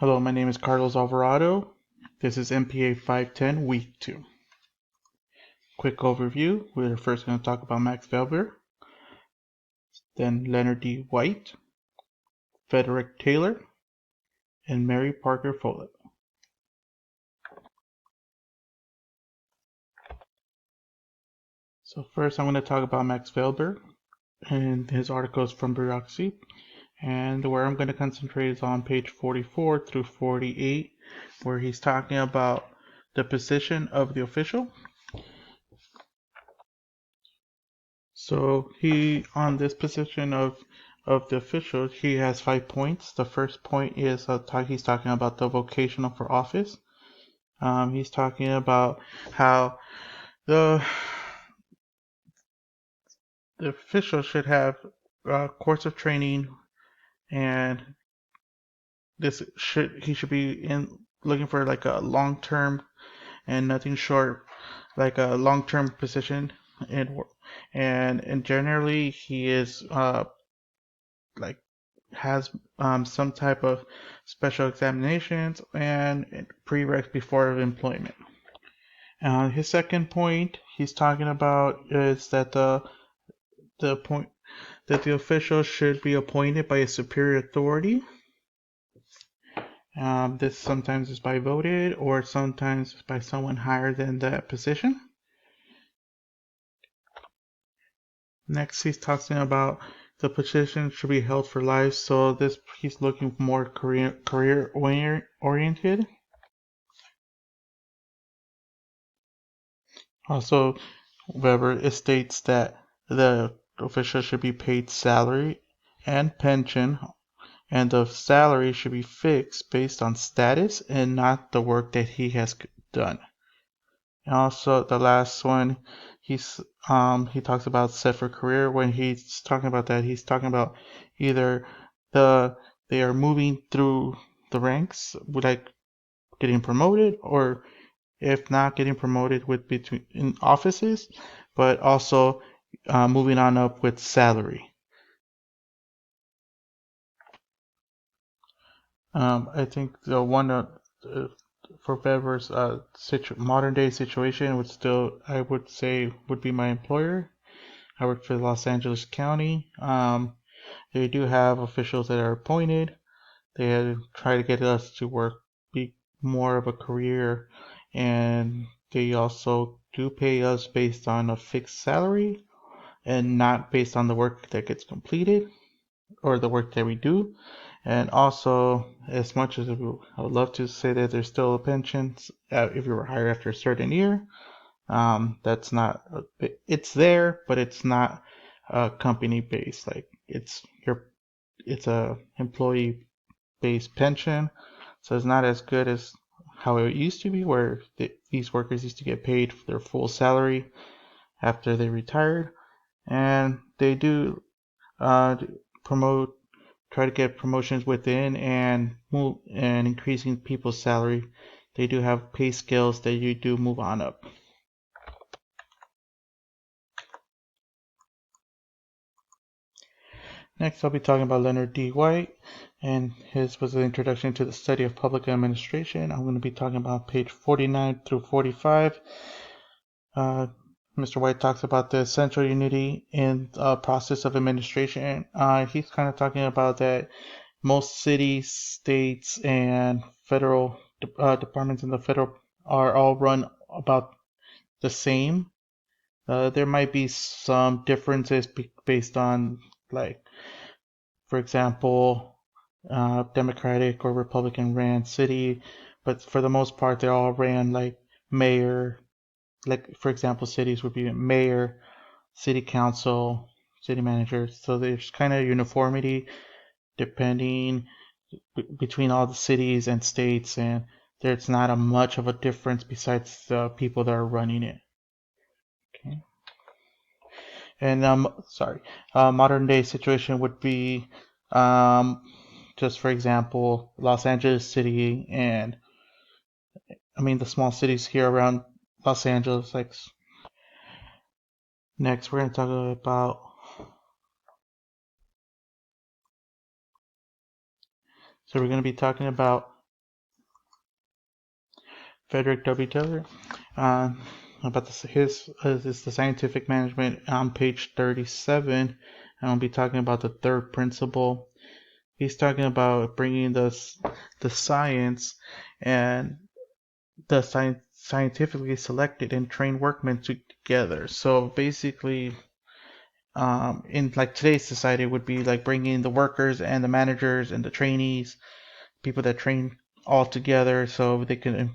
Hello, my name is Carlos Alvarado. This is MPA 510, Week 2. Quick overview. We're first going to talk about Max Weber, then Leonard D White, Frederick Taylor, and Mary Parker Fallet. So first I'm going to talk about Max Weber and his articles from bureaucracy. And where I'm going to concentrate is on page 44 through 48, where he's talking about the position of the official. So he, on this position of the official, he has 5 points. The first point is he's talking about the vocational for office. He's talking about how the official should have a course of training, and he should be looking for like a long term and nothing short, like a long term position, and generally he is like has some type of special examinations and prereqs before employment. His second point he's talking about is that the point that the official should be appointed by a superior authority. This sometimes is by voted or sometimes by someone higher than that position. Next, he's talking about the position should be held for life, so he's looking more career oriented. Also, Weber states that the official should be paid salary and pension, and the salary should be fixed based on status and not the work that he has done. And also, the last one, he talks about set for career. When he's talking about that, he's talking about either they are moving through the ranks, like getting promoted, or if not getting promoted with between offices, but also moving on up with salary. I think the one for Weber's modern day situation I would say would be my employer. I work for Los Angeles County. They do have officials that are appointed. They try to get us to be more of a career, and they also do pay us based on a fixed salary and not based on the work that gets completed or the work that we do. And also, as much as I would love to say that there's still a pension if you were hired after a certain year, that's not. It's there, but it's not company based. Like it's a employee based pension, so it's not as good as how it used to be, where these workers used to get paid their full salary after they retired, and they do promote try to get promotions within and move and increasing people's salary. They do have pay scales that you do move on up. Next, I'll be talking about Leonard D White, and his was an introduction to the study of public administration. I'm going to be talking about page 49 through 45. Mr. White talks about the essential unity in the process of administration. He's kind of talking about that most cities, states, and federal departments in the federal are all run about the same. There might be some differences based on, like, for example, Democratic or Republican ran city, but for the most part, they all ran like mayor. Like, for example, cities would be mayor, city council, city manager. So there's kind of uniformity depending between all the cities and states, and there's not a much of a difference besides the people that are running it. Okay. And modern day situation would be, just for example, Los Angeles City, and I mean the small cities here around Los Angeles. Like, next, we're gonna talk about. So we're gonna be talking about Frederick W Teller. Uh, about his is the scientific management on page 37. I'll be talking about the third principle. He's talking about bringing the science and the scientifically selected and trained workmen together. So basically, in like today's society, it would be like bringing the workers and the managers and the trainees, people that train all together, so they can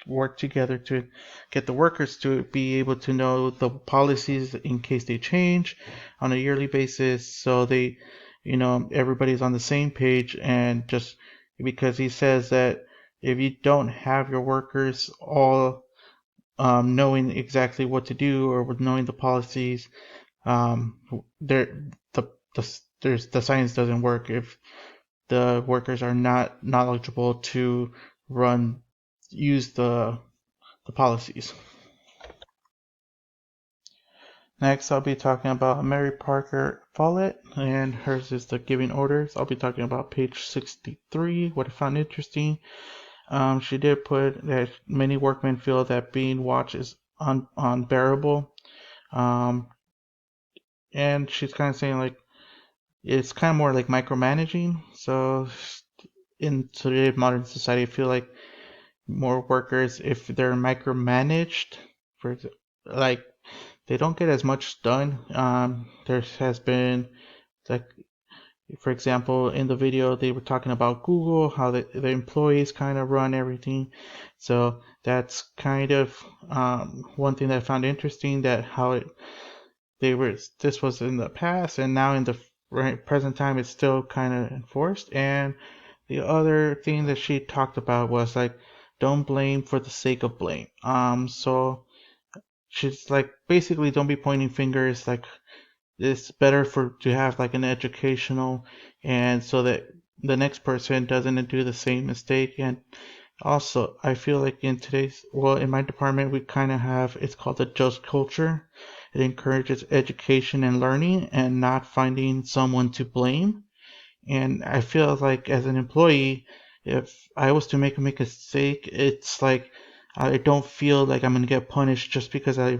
work together to get the workers to be able to know the policies in case they change on a yearly basis, so they, everybody's on the same page. And just because he says that if you don't have your workers all knowing exactly what to do or with knowing the policies, um, there the science doesn't work if the workers are not knowledgeable to use the policies. Next, I'll be talking about Mary Parker Fallet, and hers is the giving orders. I'll be talking about page 63. What I found interesting, she did put that many workmen feel that being watched is unbearable, and she's kind of saying like it's kind of more like micromanaging. So in today's modern society, I feel like more workers, if they're micromanaged, for like they don't get as much done. There has been, like, for example, in the video they were talking about Google, how the employees kind of run everything. So that's kind of one thing that I found interesting, that how this was in the past, and now in the present time it's still kind of enforced. And the other thing that she talked about was like, don't blame for the sake of blame. So she's like, basically, don't be pointing fingers. Like, it's better to have like an educational, and so that the next person doesn't do the same mistake. And also, I feel like in my department, we kind of have, it's called the just culture. It encourages education and learning and not finding someone to blame. And I feel like as an employee, if I was to make a mistake, it's like I don't feel like I'm going to get punished just because I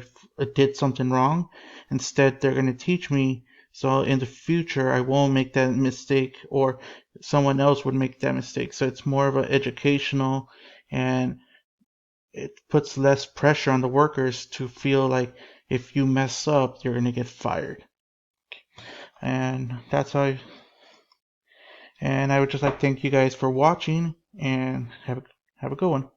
did something wrong. Instead, they're going to teach me, so in the future I won't make that mistake, or someone else would make that mistake. So it's more of an educational, and it puts less pressure on the workers to feel like if you mess up, you're going to get fired. And that's how and I would just like to thank you guys for watching, and have a good one.